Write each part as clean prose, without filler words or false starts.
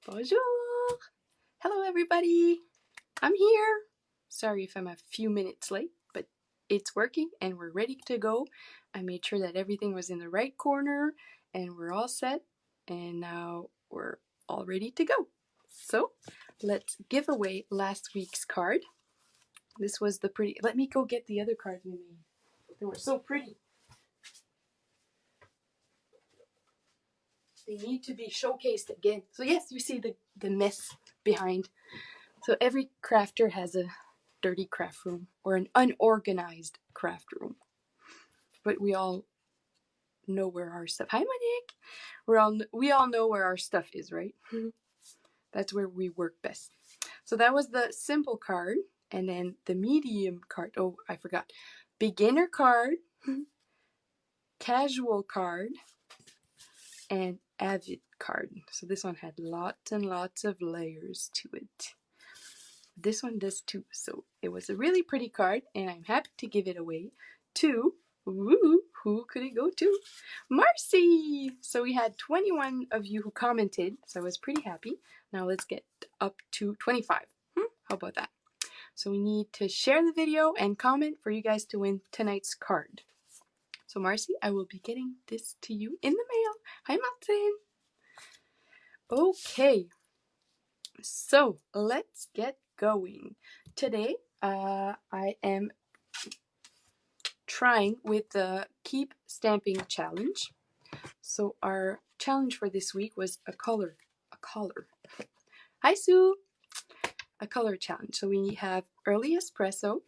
Bonjour! Hello everybody! I'm here! Sorry if I'm a few minutes late, but it's working and we're ready to go. I made sure that everything was in the right corner and we're all set, and now we're all ready to go. So let's give away last week's card. This was the pretty... Let me go get the other cards we made. They were so pretty. They need to be showcased again. So yes, you see the mess behind. So every crafter has a dirty craft room or an unorganized craft room. But we all know where our stuff... Hi, Monique! We all know where our stuff is, right? That's where we work best. So that was the simple card. And then the medium card. Oh, I forgot. Beginner card. Casual card. And avid card. So this one had lots and lots of layers to it. This one does too. So it was a really pretty card, and I'm happy to give it away to, who could it go to? Marcy! So we had 21 of you who commented, so I was pretty happy. Now let's get up to 25. How about that? So we need to share the video and comment for you guys to win tonight's card. So Marcy, I will be getting this to you in the mail. Hi, Martin! Okay, so let's get going. Today, I am trying with the Keep Stamping Challenge. So our challenge for this week was a color. Hi, Sue! A color challenge. So we have Early Espresso,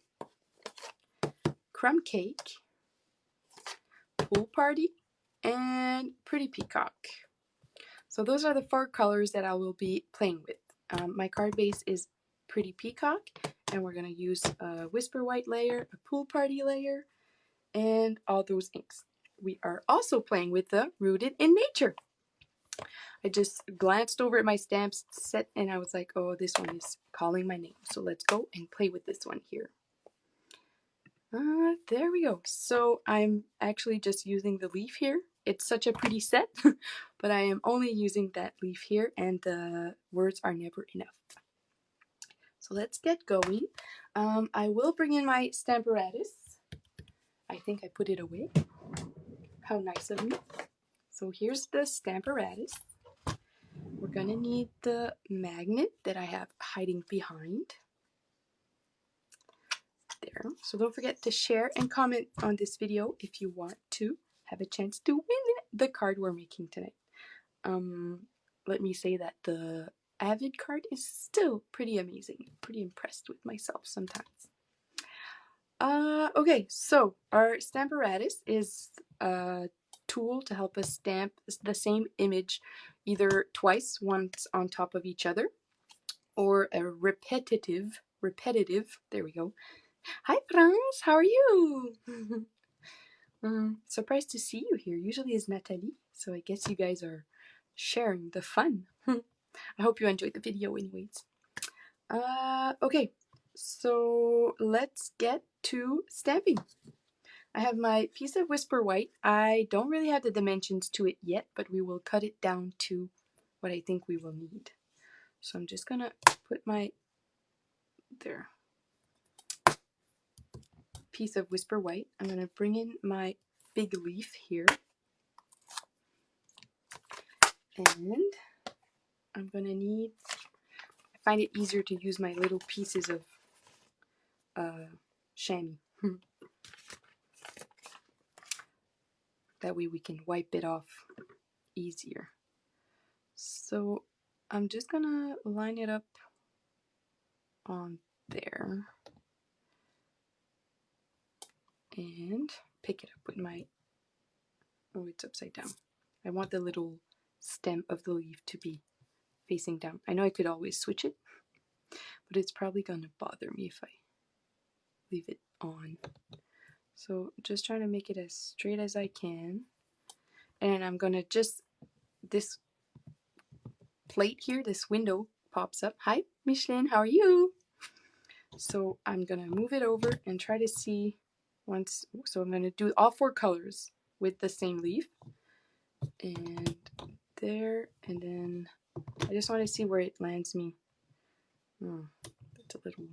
Crumb Cake, Pool Party, and Pretty Peacock. So those are the 4 colors that I will be playing with. My card base is Pretty Peacock, and we're going to use a Whisper White layer, a Pool Party layer, and all those inks. We are also playing with the Rooted in Nature. I just glanced over at my stamps set and I was like, oh, this one is calling my name. So let's go and play with this one here. There we go. So I'm actually just using the leaf here. It's such a pretty set, but I am only using that leaf here, and the words are never enough. So let's get going. I will bring in my Stamparatus. I think I put it away. How nice of me. So here's the Stamparatus. We're gonna need the magnet that I have hiding behind. There. So don't forget to share and comment on this video if you want to have a chance to win the card we're making tonight. Let me say that the Avid card is still pretty amazing. Pretty impressed with myself sometimes. Okay, so our Stamparatus is a tool to help us stamp the same image either twice, once on top of each other, or a repetitive, there we go. Hi France, how are you? Surprised to see you here. Usually it's Natalie, so I guess you guys are sharing the fun. I hope you enjoyed the video anyways. Okay, so let's get to stamping. I have my piece of Whisper White. I don't really have the dimensions to it yet, but we will cut it down to what I think we will need. So I'm just gonna put my, there, piece of Whisper White. I'm gonna bring in my big leaf here. And I'm gonna need, I find it easier to use my little pieces of chamois. That way we can wipe it off easier. So I'm just gonna line it up on there and pick it up with my, oh, it's upside down. I want the little stem of the leaf to be facing down. I know I could always switch it, but it's probably gonna bother me if I leave it on. So just trying to make it as straight as I can. And I'm gonna just, this plate here, this window pops up. Hi, Micheline, how are you? So I'm gonna move it over and try to see once, so I'm gonna do all 4 colors with the same leaf. And there, and then I just want to see where it lands me. Oh, that's a little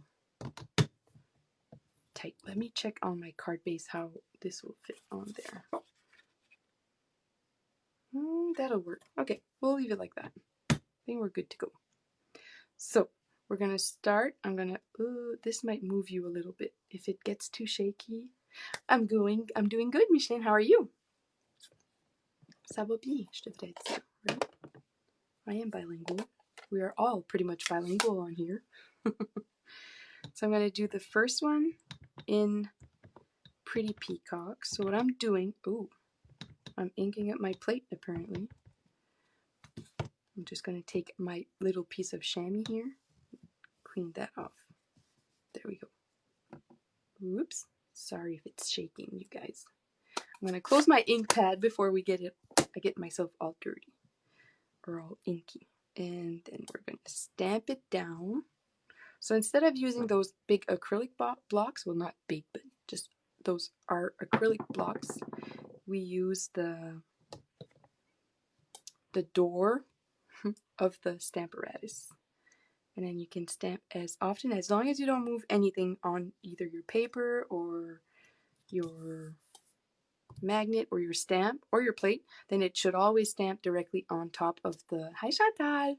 tight. Let me check on my card base how this will fit on there. That'll work. Okay, we'll leave it like that. I think we're good to go. So we're gonna start. I'm this might move you a little bit. If it gets too shaky, I'm doing good, Micheline. How are you? Ça va bien, je devrais dire, right? I am bilingual. We are all pretty much bilingual on here. So I'm gonna do the first one in Pretty Peacock. So what I'm doing, I'm inking up my plate apparently. I'm just gonna take my little piece of chamois here, clean that off. There we go. Oops, sorry if it's shaking, you guys. I'm gonna close my ink pad before I get myself all dirty or all inky. And then we're gonna stamp it down. So instead of using those big acrylic blocks, well, not big, but just those are acrylic blocks, we use the door of the Stamparatus. And then you can stamp as often, as long as you don't move anything on either your paper or your magnet or your stamp or your plate, then it should always stamp directly on top of the, hi Chantal,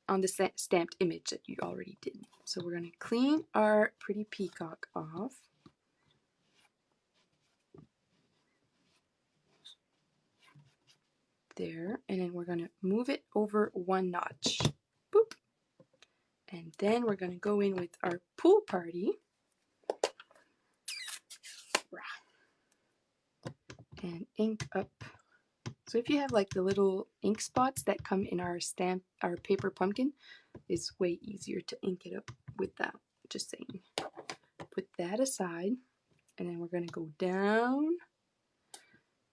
on the stamped image that you already did. So we're going to clean our Pretty Peacock off. There, and then we're going to move it over one notch. Boop. And then we're going to go in with our pool party. And ink up. So if you have like the little ink spots that come in our paper pumpkin, it's way easier to ink it up with that. Just saying. Put that aside, and then we're going to go down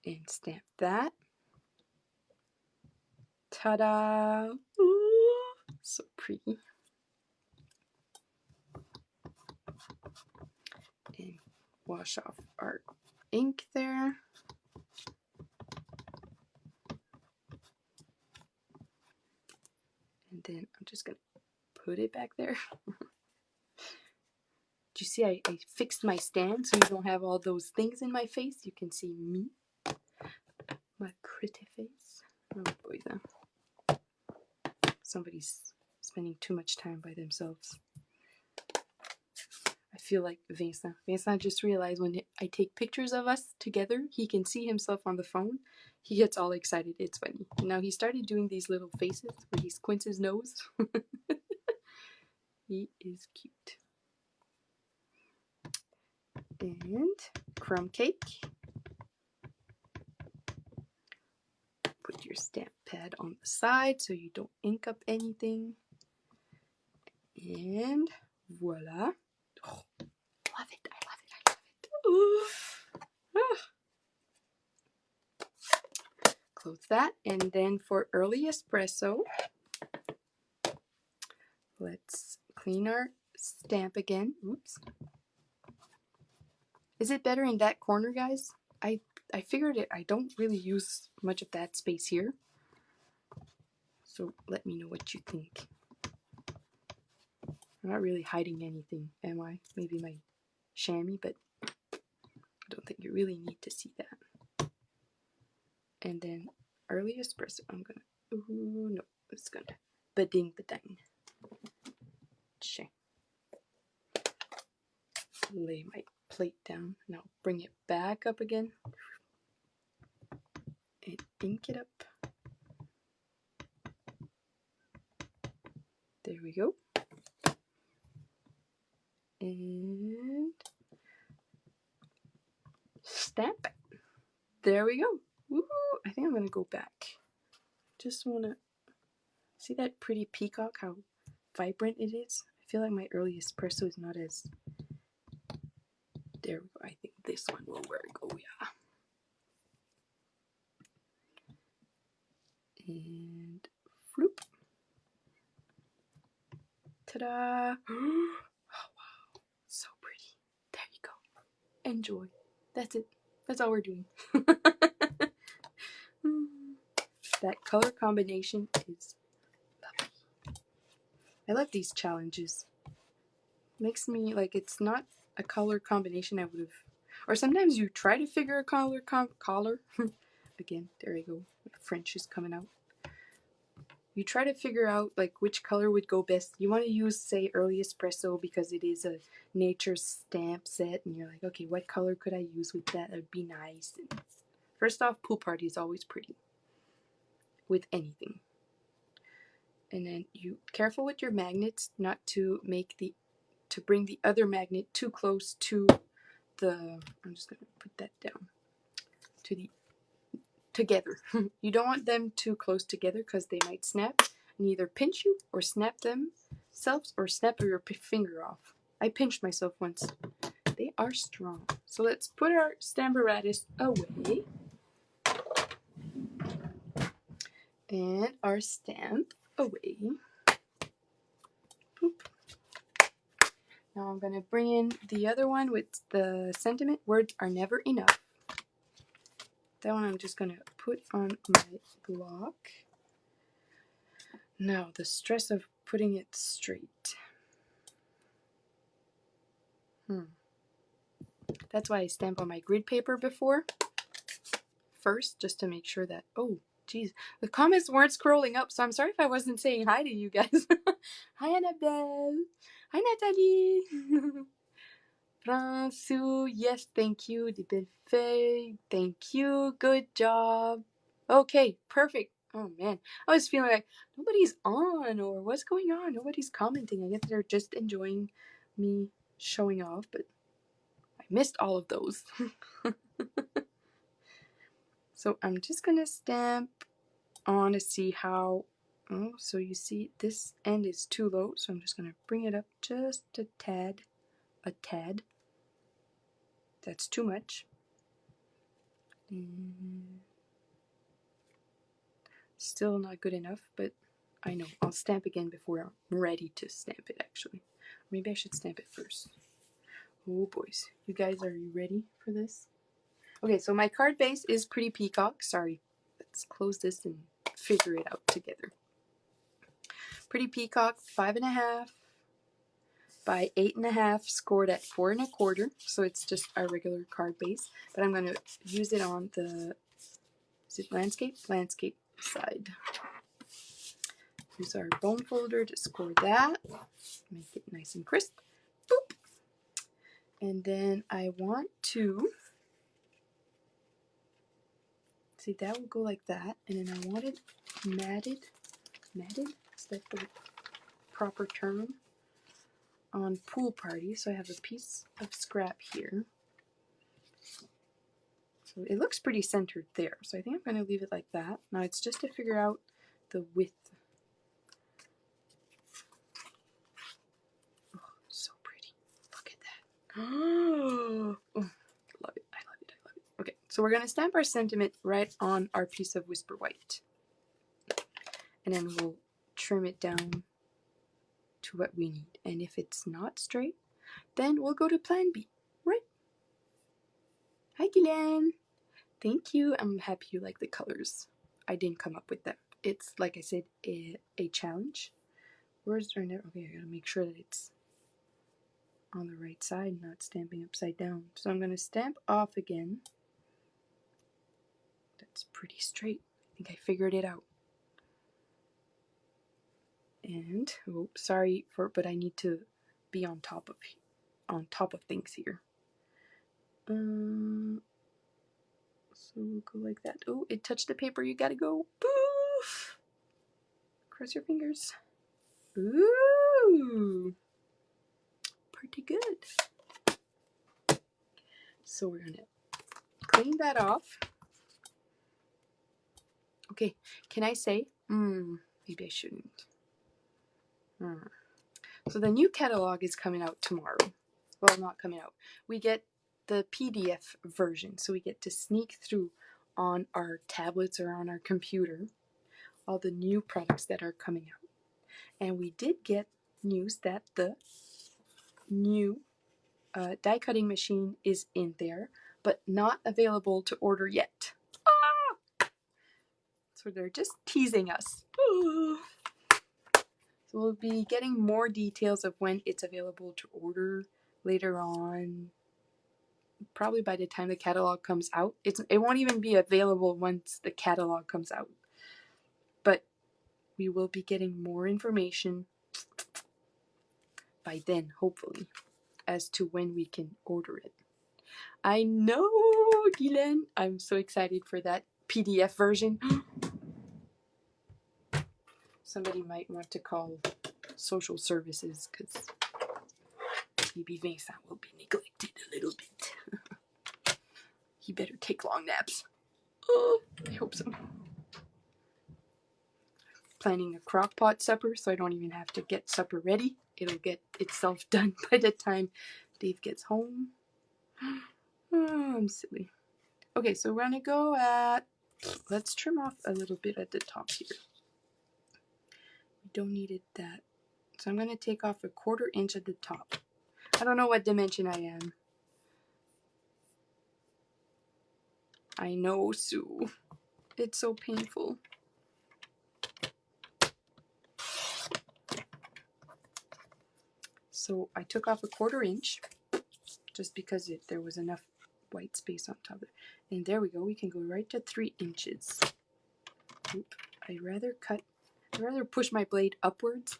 and stamp that. Ta-da! Ooh, so pretty. And wash off our ink there. And then I'm just going to put it back there. Do you see I fixed my stand so you don't have all those things in my face? You can see me. My pretty face. Oh boy, though. Somebody's spending too much time by themselves. I feel like Vincent. Vincent just realized when I take pictures of us together, he can see himself on the phone. He gets all excited. It's funny. Now he started doing these little faces where he squints his nose. He is cute. And crumb cake. Put your stamp pad on the side so you don't ink up anything. And voila. Oh, love it. I love it. I love it. Ooh. Ah. Close that. And then for early espresso, let's clean our stamp again. Oops. Is it better in that corner, guys? I figured it. I don't really use much of that space here. So let me know what you think. I'm not really hiding anything, am I? Maybe my chamois, but I don't think you really need to see that. And then early espresso, I'm gonna, no, it's gonna ba-ding ba-dang. Check. Lay my plate down. Now bring it back up again. And ink it up. There we go. And stamp it. There we go. Woo! I think I'm gonna go back. Just wanna see that Pretty Peacock, how vibrant it is. I feel like my early espresso is not as. There we go. I think this one will work. Oh yeah. And floop. Ta-da! Oh wow, so pretty. There you go. Enjoy. That's it. That's all we're doing. That color combination is lovely. I love these challenges. Makes me like it's not a color combination I would have, or sometimes you try to figure a color again, there you go, French is coming out. You try to figure out like which color would go best. You want to use, say, Early Espresso because it is a nature stamp set, and you're like, okay, what color could I use with that? That would be nice. And first off, Pool Party is always pretty with anything. And then you careful with your magnets not to bring the other magnet too close to the, I'm just going to put that down, to the together. You don't want them too close together because they might snap and either pinch you or snap themselves or snap your finger off. I pinched myself once. They are strong. So let's put our Stamparatus away. And our stamp away. Boop. Now I'm going to bring in the other one with the sentiment, words are never enough. That one I'm just going to put on my block. Now, the stress of putting it straight. That's why I stamp on my grid paper before. First, just to make sure that, oh, geez, the comments weren't scrolling up, so I'm sorry if I wasn't saying hi to you guys. Hi, Annabelle. Hi, Nathalie. François, yes, thank you. Debelfeuille, thank you. Good job. Okay, perfect. Oh, man. I was feeling like nobody's on, or what's going on? Nobody's commenting. I guess they're just enjoying me showing off, but I missed all of those. So I'm just going to stamp on to see how, oh, so you see this end is too low, so I'm just going to bring it up just a tad. That's too much. Still not good enough, but I know. I'll stamp again before I'm ready to stamp it, actually. Maybe I should stamp it first. Oh, boys. You guys, are you ready for this? Okay, so my card base is Pretty Peacock. Sorry. Let's close this and figure it out together. Pretty Peacock, 5.5 by 8.5, scored at 4 1/4. So it's just our regular card base. But I'm going to use it on the, is it landscape? Landscape side. Use our bone folder to score that. Make it nice and crisp. Boop. And then I want to, see, that will go like that. And then I want it matted. Matted? Is that the proper term? On Pool Party. So I have a piece of scrap here. So it looks pretty centered there. So I think I'm going to leave it like that. Now it's just to figure out the width. Oh, so pretty. Look at that. Oh, love it. I love it. I love it. Okay, so we're going to stamp our sentiment right on our piece of Whisper White. And then we'll trim it down to what we need. And if it's not straight, then we'll go to plan B, right? Hi, Guylaine. Thank you. I'm happy you like the colors. I didn't come up with that. It's, like I said, a challenge. Words are never, okay, I gotta make sure that it's on the right side, not stamping upside down. So I'm gonna stamp off again. That's pretty straight. I think I figured it out. And, oh, sorry for, but I need to be on top of things here. So we'll go like that. Oh, it touched the paper. You gotta go. Poof! Cross your fingers. Ooh! Pretty good. So we're gonna clean that off. Okay, can I say? Maybe I shouldn't. So the new catalog is coming out tomorrow. Well, not coming out. We get the PDF version, so we get to sneak through on our tablets or on our computer all the new products that are coming out. And we did get news that the new die cutting machine is in there, but not available to order yet. Ah! So So they're just teasing us. So we'll be getting more details of when it's available to order later on. Probably by the time the catalog comes out. It won't even be available once the catalog comes out. But we will be getting more information by then, hopefully, as to when we can order it. I know, Guylaine. I'm so excited for that PDF version. Somebody might want to call social services because maybe Vincent will be neglected a little bit. He better take long naps. Oh, I hope so. Planning a crock pot supper so I don't even have to get supper ready. It'll get itself done by the time Dave gets home. Oh, I'm silly. Okay, so we're gonna go at, let's trim off a little bit at the top here. We don't need it that. So I'm gonna take off 1/4 inch at the top. I don't know what dimension I am. I know, Sue. It's so painful. So I took off 1/4 inch just because there was enough white space on top of it. And there we go. We can go right to 3 inches. Oop. I'd rather push my blade upwards.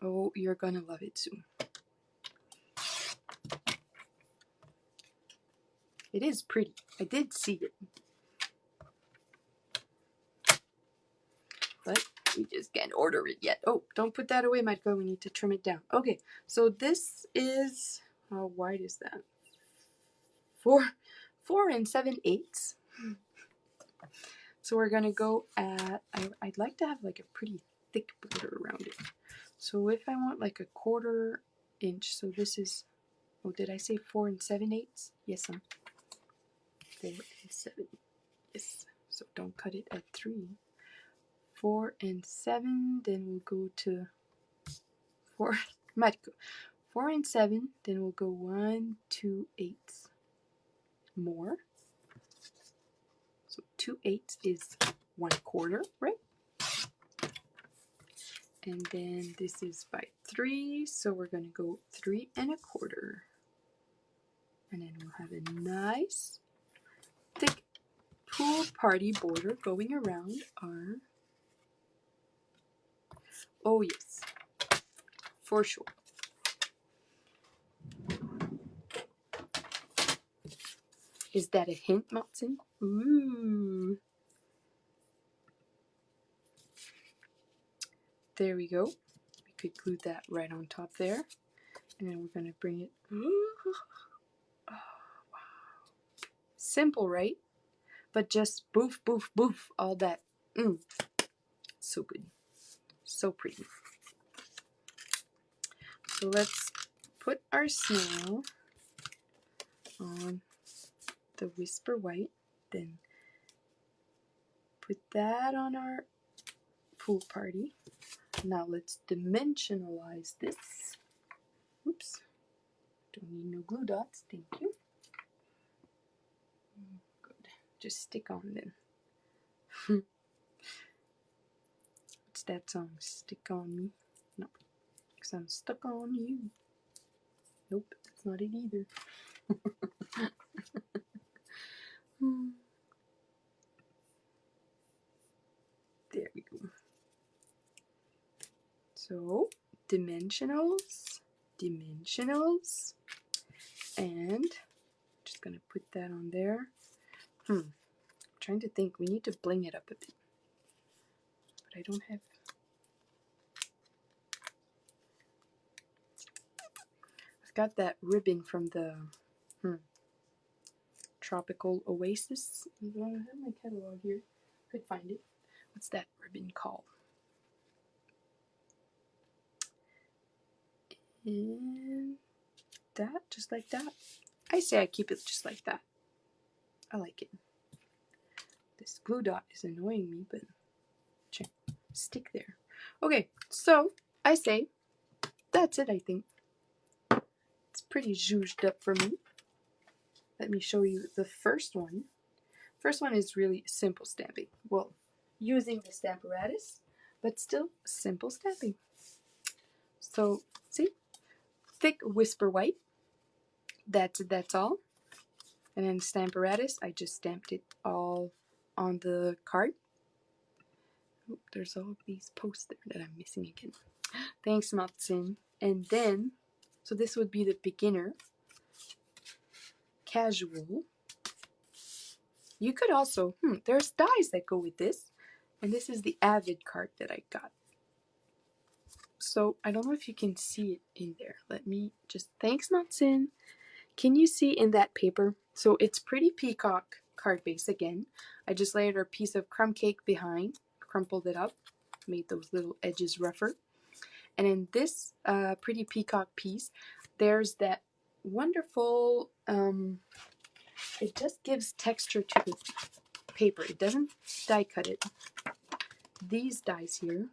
Oh, you're gonna love it, Sue. It is pretty. I did see it. But we just can't order it yet. Oh, don't put that away, Michael. We need to trim it down. Okay, so this is, how wide is that? 4 7/8. So we're gonna go at, I'd like to have like a pretty thick border around it. So if I want like 1/4 inch, so this is, oh, did I say 4 7/8? Yes, 4 7. Yes. So don't cut it at 3. 4 7, then we'll go to 4. 4 7, then we'll go 1 2/8 more. So 2/8 is 1/4, right? And then this is by 3, so we're going to go 3 1/4. And then we'll have a nice thick pool party border going around our, oh yes, for sure. Is that a hint, Matson? Ooh. There we go. We could glue that right on top there. And then we're going to bring it. Oh, wow. Simple, right? But just boof, boof, boof, all that. So good. So pretty. So let's put our snail on the Whisper White. Then put that on our pool party. Now let's dimensionalize this. Oops. Don't need no glue dots. Thank you. Good. Just stick on then. What's that song? Stick on me? No. Because I'm stuck on you. Nope, that's not it either. There we go. So, dimensionals, and just gonna put that on there. I'm trying to think, we need to bling it up a bit, but I don't have. I've got that ribbon from the Tropical Oasis. I have my catalog here. Could find it. What's that ribbon called? And that, just like that. I say I keep it just like that. I like it. This glue dot is annoying me, but stick there. Okay, so I say that's it, I think. It's pretty zhuzhed up for me. Let me show you the first one. First one is really simple stamping. Well, using the Stamparatus, but still simple stamping. So, see? Thick Whisper White. That's all. And then Stamparatus, I just stamped it all on the card. Oh, there's all these posts there that I'm missing again. Thanks, Matsun. And then, so this would be the beginner, casual. You could also, there's dies that go with this. And this is the Avid card that I got. So I don't know if you can see it in there. Let me just, thanks, Matsun. Can you see in that paper? So it's Pretty Peacock card base again. I just layered a piece of crumb cake behind, crumpled it up, made those little edges rougher. And in this Pretty Peacock piece, there's that wonderful, it just gives texture to the paper. It doesn't die cut it. These dies here,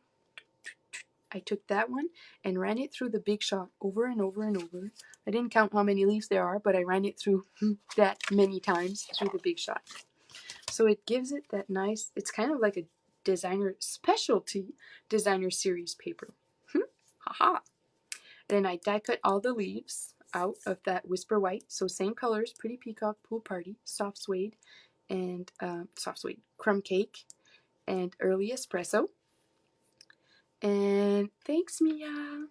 I took that one and ran it through the Big Shot over and over and over. I didn't count how many leaves there are, but I ran it through that many times through the Big Shot. So it gives it that nice, it's kind of like a designer specialty designer series paper. Haha. Then I die cut all the leaves out of that Whisper White. So same colors, Pretty Peacock, Pool Party, Soft Suede, and Crumb Cake, and Early Espresso. And thanks, Mia.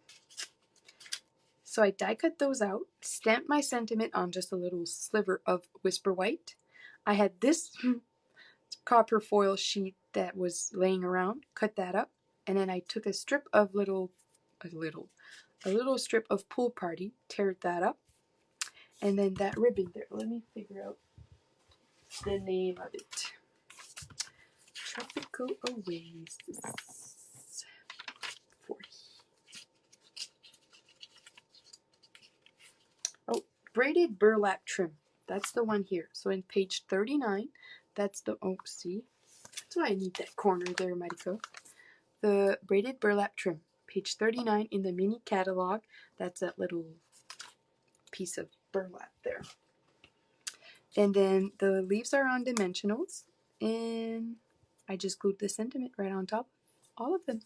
So I die cut those out, stamped my sentiment on just a little sliver of Whisper White. I had this copper foil sheet that was laying around, cut that up, and then I took a strip of a little strip of Pool Party, teared that up, and then that ribbon there. Let me figure out the name of it. Tropical Oasis 40. Oh, braided burlap trim. That's the one here. So in page 39, that's the, oh, see? That's why I need that corner there, Mariko. The braided burlap trim. Page 39 in the mini catalog. That's that little piece of burlap there. And then the leaves are on dimensionals. And I just glued the sentiment right on top. All of them.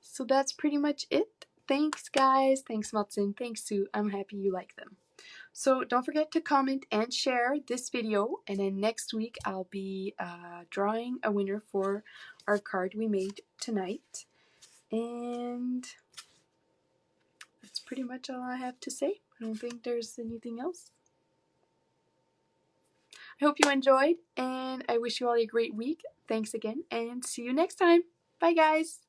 So that's pretty much it. Thanks, guys. Thanks, Matsun. Thanks, Sue. I'm happy you like them. So don't forget to comment and share this video, and then next week I'll be drawing a winner for our card we made tonight. And that's pretty much all I have to say. I don't think there's anything else. I hope you enjoyed, and I wish you all a great week. Thanks again, and see you next time. Bye, guys.